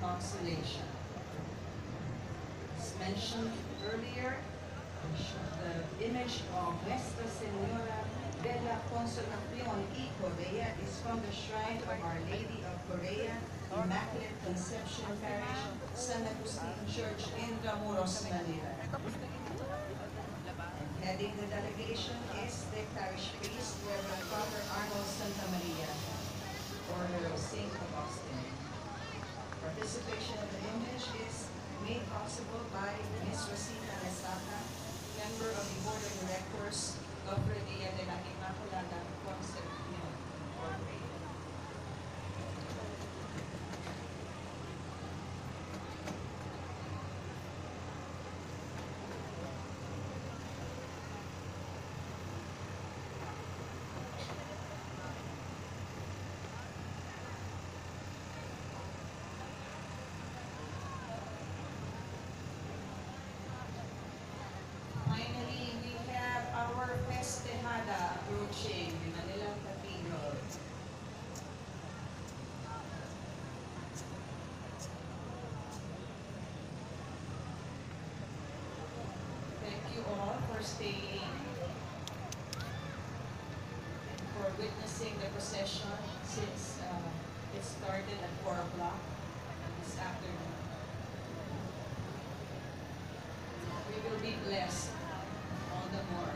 consolation. As mentioned earlier, the image of Nuestra Señora de la Consolación y Correa is from the shrine of Our Lady of Correa, Immaculate Conception Parish, San Agustin Church, Intramuros, Manila. And heading the delegation is the parish priest, Reverend Father Arnold Santa Maria, Order of St. Augustine. Participation of the image is made possible by Ms. Rosita Nesata, member of the Board of Directors of Cofradía de la Inmaculada Concepción Incorporated. Finally, we have our Festejada approaching the Manila Cathedral. Thank you all for staying and for witnessing the procession since it started at 4 o'clock this afternoon. We will be blessed all the more.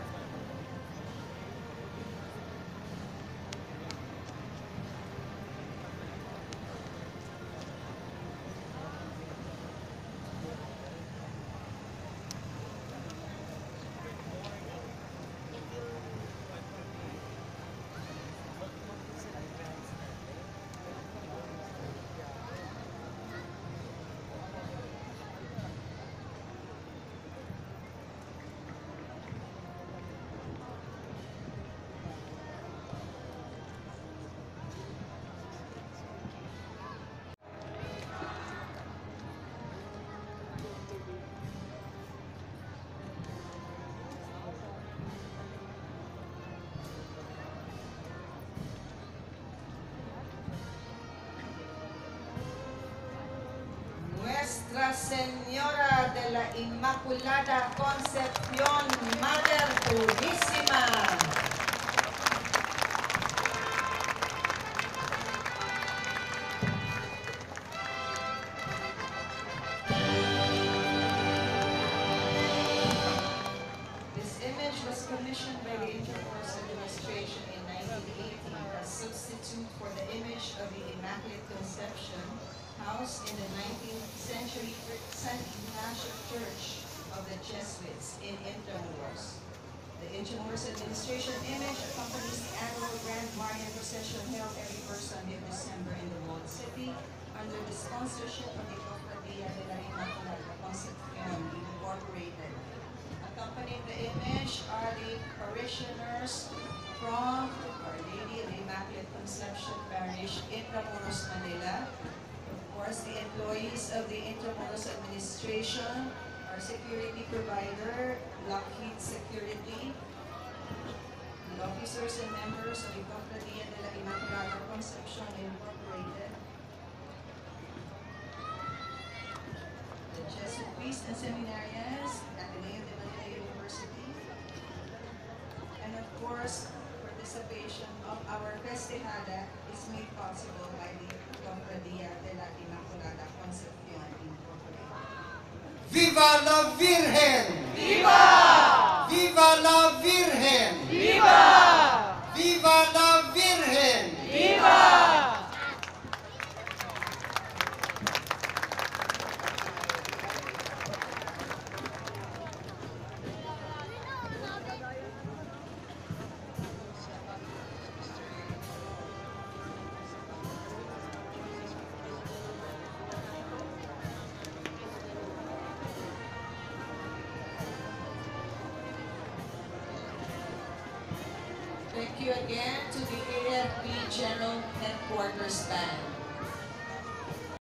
Nuestra Señora de la Inmaculada Concepción, Mother Purísima. This image was commissioned by the Intercourse Administration in 1980 as substitute for the image of the Immaculate Conception housed in the 19th century San Ignacio Church of the Jesuits in Intramuros. The Intramuros Administration image accompanies the annual Grand Marian procession held every first Sunday of December in the walled city under the sponsorship of the Cofradía de la Inmaculada Concepción Incorporated. Accompanying the image are the parishioners from Our Lady of the Immaculate Conception Parish, Intramuros, Manila. Of course, the employees of the Intramuros Administration, our security provider, Lockheed Security, the officers and members of the Cofradía de la Inmaculada Concepción Incorporated, the Jesuit priests and seminarians, Ateneo de Manila University, and of course, participation of our Festejada is made possible by the Cofradía de la Inmaculada Concepción Incorporated. ¡Viva la Virgen! ¡Viva! ¡Viva la Virgen! ¡Viva! ¡Viva la Virgen! ¡Viva! Thank you again to the AFP General Headquarters Band.